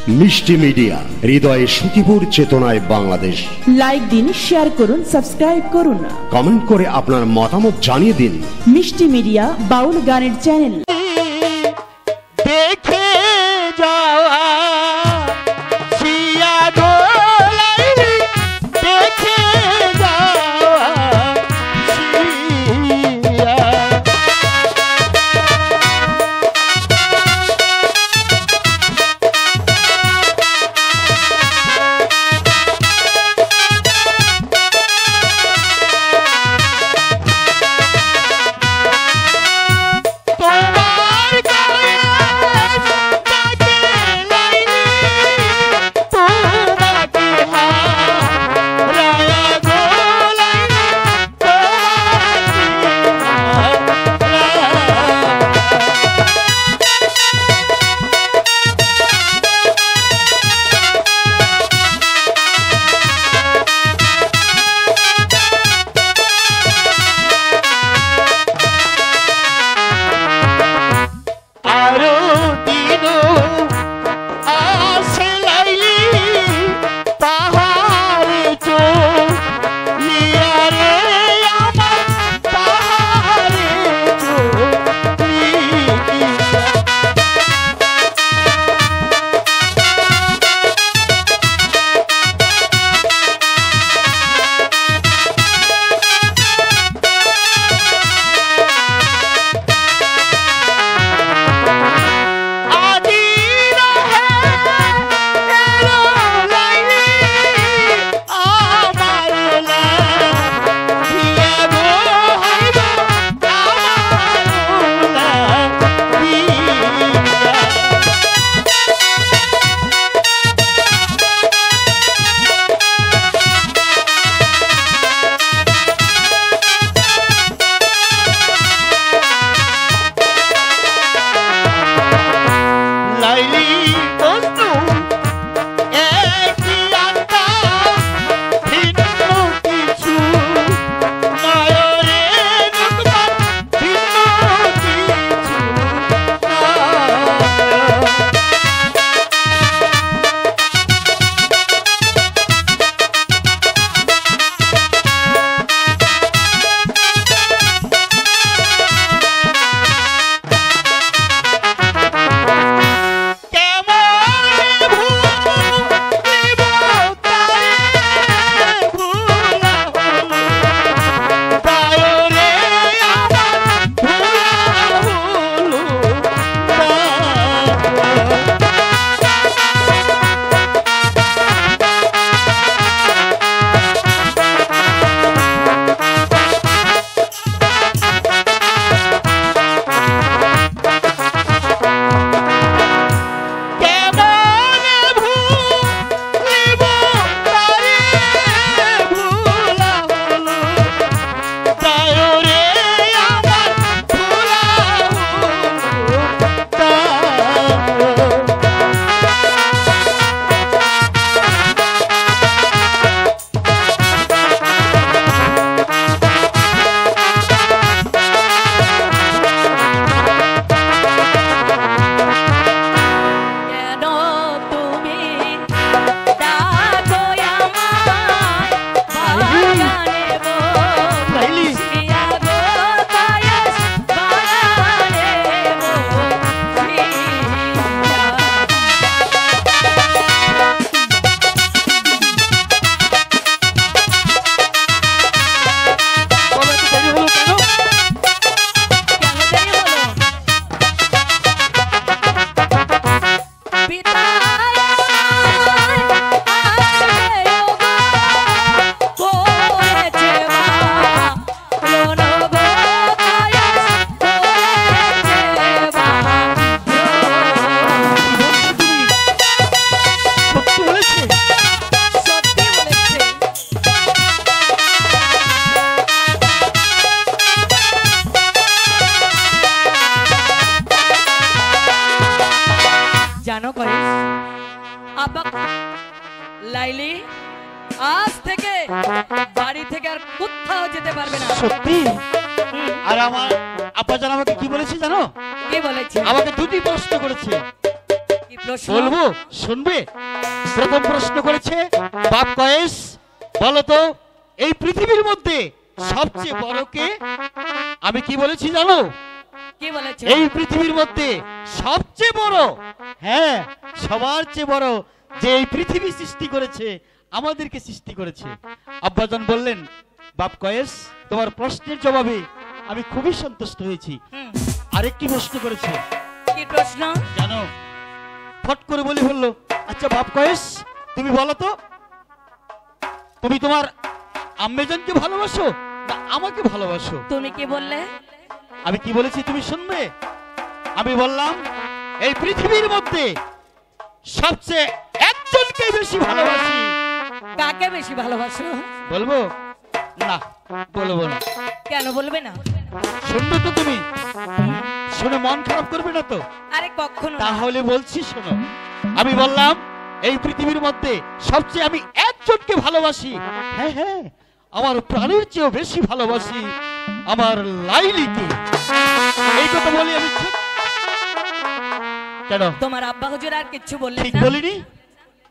মিষ্টি মিডিয়া, হৃদয়ে সুখীপুর, চেতনায় বাংলাদেশ। লাইক দিন, শেয়ার করুন, সাবস্ক্রাইব করুন, কমেন্ট করে আপনার মতামত জানিয়ে দিন। মিষ্টি মিডিয়া বাউল গানের চ্যানেল। দেখে যাওয়া সিয়া গো লাইলি, দেখে যাওয়া সিয়া। লাইলি আজ থেকে বাড়ি থেকে আর কোথাও যেতে পারবে না। সত্যি? আর আমার আব্বা জান আমাকে কি বলেছে জানো? কি বলেছে? আমাকে দুটি প্রশ্ন করেছে। কি প্রশ্ন বলবো, শুনবে? প্রথম প্রশ্ন করেছে বাপ কয়েস, বলো তো এই পৃথিবীর মধ্যে সবচেয়ে বড় কে? আমি কি বলেছি জানো? কি বলেছো? এই পৃথিবীর মধ্যে সবচেয়ে বড়, হ্যাঁ সবার চেয়ে বড়, যে এই পৃথিবী সৃষ্টি করেছে, আমাদেরকে সৃষ্টি করেছে। আব্বাজান বললেন, বাপ কয়েস তোমার প্রশ্নের জবাবে আমি খুবই সন্তুষ্ট হয়েছি। হুম, আরেকটি প্রশ্ন করেছে, কি প্রশ্ন? জানো? ফট করে বলে বললো, আচ্ছা বাপ কয়েস তুমি বলো তো, তুমি তোমার আম্মেজানকে ভালোবাসো না আমাকে ভালোবাসো? তুমি কি বললে? আমি কি বলেছি তুমি শুনবে? আমি বললাম এই পৃথিবীর মধ্যে সবচেয়ে একজনকে বেশি ভালোবাসি। কাকে বেশি ভালোবাসো? বলবো না, বলবো না। কেন বলবে না? শুনবে তো তুমি? শুনে মন খারাপ করবে না তো? আরে কখনো না। তাহলে বলছি শোনো, আমি বললাম এই পৃথিবীর মধ্যে সবচেয়ে আমি একজনকে ভালোবাসি, হ্যাঁ হ্যাঁ আমার প্রাণের চেয়েও বেশি ভালোবাসি আমার লাইলিকে। এই কথা বলি আমি চুপ। কেন তোমার আব্বা হুজুর আর কিচ্ছু বললেন ঠিক না? বলিনি?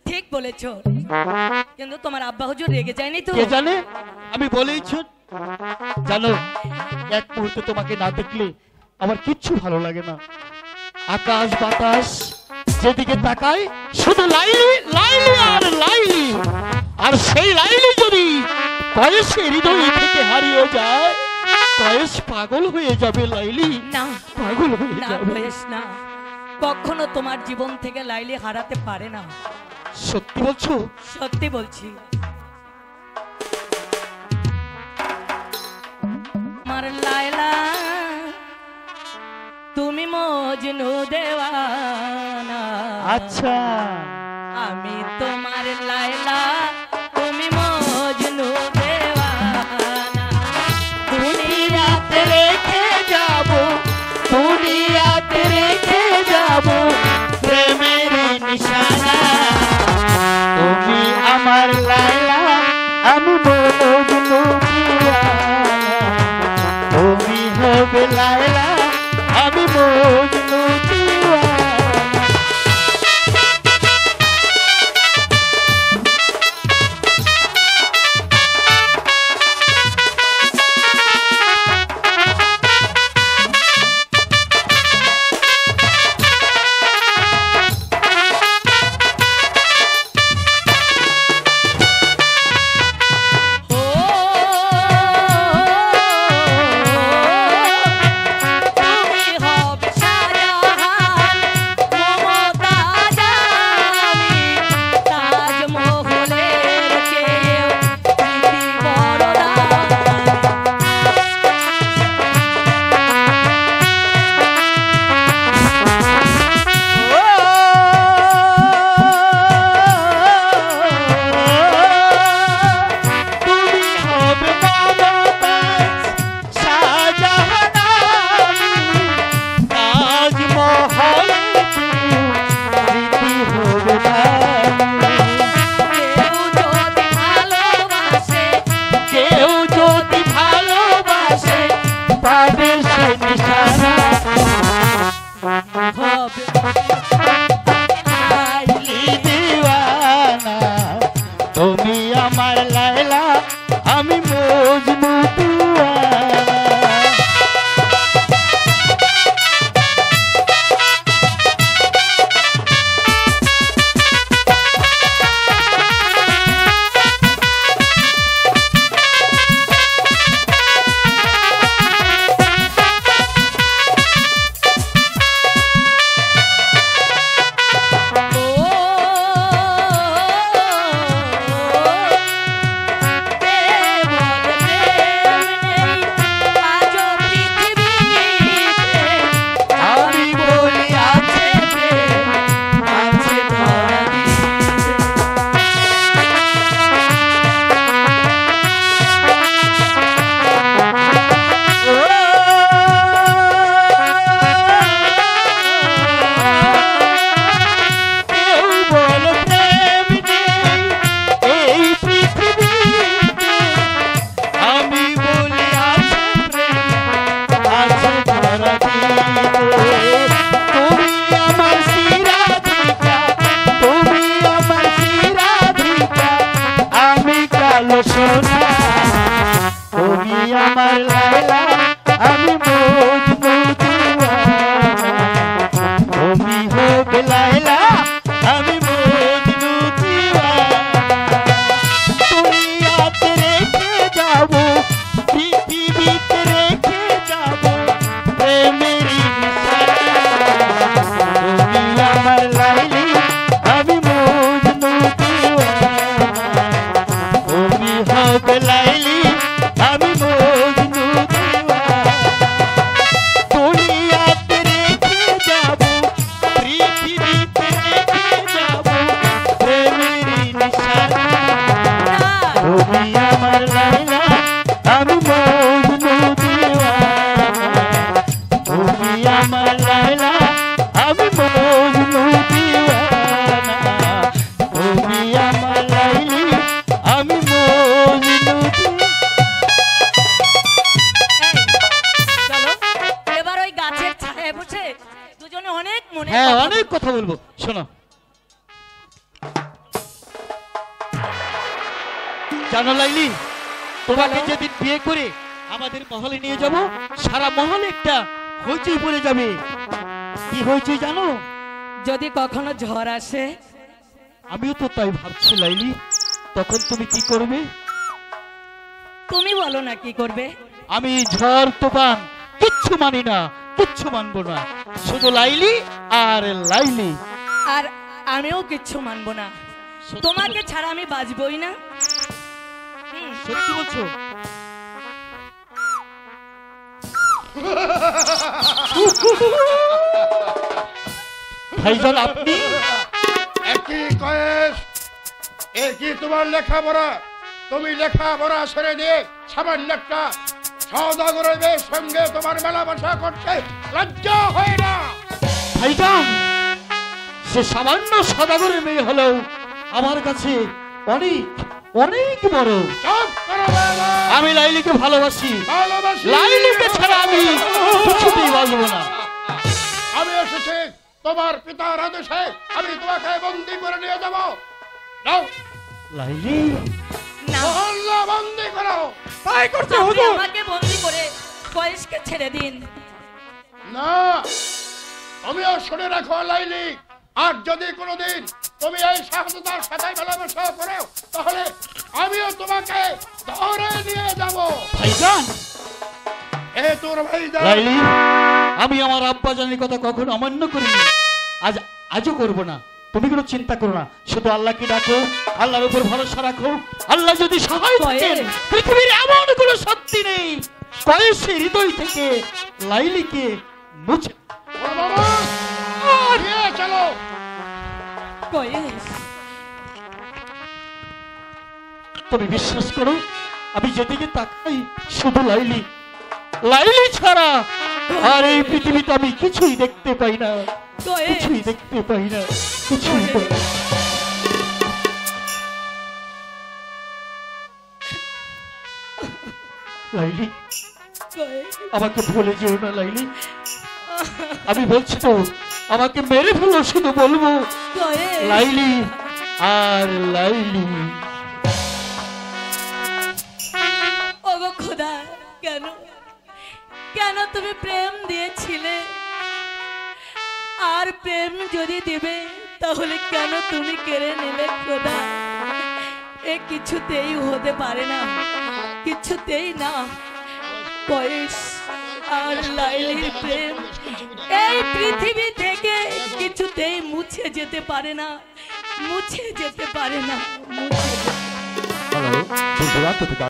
ঠিক বলেছো, কিন্তু তোমার আব্বা হুজুর রেগে যায়নি তো? কে জানে, আমি বলেই ছুট। জানো এক মুহূর্তে তোমাকে না দেখলে আমার কিচ্ছু ভালো লাগে না। আকাশ বাতাস যেদিকে তাকায় শুধু লাইলি লাইলি আর লাইলি, আর সেই লাইলি যদি কয়েসের হৃদয় থেকে হারিয়ে যায়, কয়েস পাগল হয়ে যাবে। লাইলি না, পাগল হয়ে না যাবে। বলেস না, কখনো তোমার জীবন থেকে লাইলি হারাতে পারে না। সত্যি বলছো? সত্যি বলছি। আমার লাইলা তুমি মজনু দেওয়ানা, আচ্ছা আমি তোমার লাইলা তুমি মজনু দেওয়ানা। দুনিয়াতে রেখে যাব, দুনিয়াতে রেখে যাব প্রেমের নিশানা। তুমি আমার লাইলা, আমি মজনু দিওয়ানা। তুমি হবে লাইলা, আমি মজনু দিওয়ানা। ও বলবো, শোনো। জানো লাইলি, তোমাকে যেদিন বিয়ে করে আমাদের মহলে নিয়ে যাব, সারা মহলে একটা হইচই পড়ে যাবে। কি হইচই জানো? যদি কখনো ঝড় আসে? আমিও তো তাই ভাবছি লাইলি, তখন তুমি কি করবে? তুমি বলো না কি করবে। আমি ঝড় তুফান কিচ্ছু মানি না, কিচ্ছু মানবো না, শুধু লাইলি আর লাইলি। আর আমিও কিচ্ছু মানবো না, সত্যি তোমাকে ছাড়া আমি বাঁচবই না। সত্যি বলছো? ভাইজান আপনি? একই কয়েস, একই তোমার লেখাপড়া। তুমি লেখাপড়া ছেড়ে দিয়ে সামান্য একটা সওদাগরের মেয়ের সঙ্গে তোমার মেলামেশা করতে লজ্জা হয় না? ভাইজান, সে সামান্য সদাগরের মেয়ে হলেও আমার কাছে অনেক অনেক বড়। চুপ করো বাবা। আমি লাইলিকে ভালোবাসি, ভালোবাসি। লাইলিকে ছাড়া আমি কিছুতেই বাঁচবো না। আমি এসেছি তোমার পিতার আদেশে, আমি তোমাকে বন্দি করে নিয়ে যাব। নাও, লাইলি, না, মহল্লা বন্দি করো। তাই করতে আপনি হতো। আমাকে বন্দি করে কয়েসকে ছেড়ে দিন। না, তুমিও শুনে রাখো লাইলি, আর যদি কোনোদিন তুমি এই শাহাদাতের সাথে মেলামেশা করো, তাহলে আমিও তোমাকে ধরে নিয়ে যাব। ভাইজান, এ তোর ভাইজান। লাইলি, আমি আমার আব্বা জানের কথা কখনো অমান্য করিনি, আজও করব না। তুমি কোনো চিন্তা করো না, শুধু আল্লাহকে ডাকো, আল্লাহর উপর ভরসা রাখো। আল্লাহ যদি সহায় থাকেন, পৃথিবীর এমন কোনো শক্তি নেই কয়েসের হৃদয় থেকে লাইলিকে মুছে। ও বাবা, নিয়ে চলো। কয়েস, তুমি বিশ্বাস করো, আমি যেদিকে তাকাই শুধু লাইলি, লাইলি ছাড়া আর এই পৃথিবীতে আমি কিছুই দেখতে পাই না, কয়েস, কিছুই দেখতে পাই না, কিছুই পাই না। লাইলি, কয়েস, আমাকে ভুলে যেও না লাইলি, আমি বলছি তো, আমাকে মেরে ফেলো, শুধু বলবো কয়েস। লাইলি আর লাইলি। ওগো খোদা, কেন কেন তুমি প্রেম দিয়েছিলে? আর প্রেম যদি দিবে তাহলে কেন তুমি কেড়ে নিলে খোদা? এ কিছুতেই হতে পারে না, কিছুতেই না। কয়েস আর লাইলির প্রেম এই পৃথিবী থেকে কিছুতেই মুছে যেতে পারে না, মুছে যেতে পারে না, মুছে যেতে হ্যালো,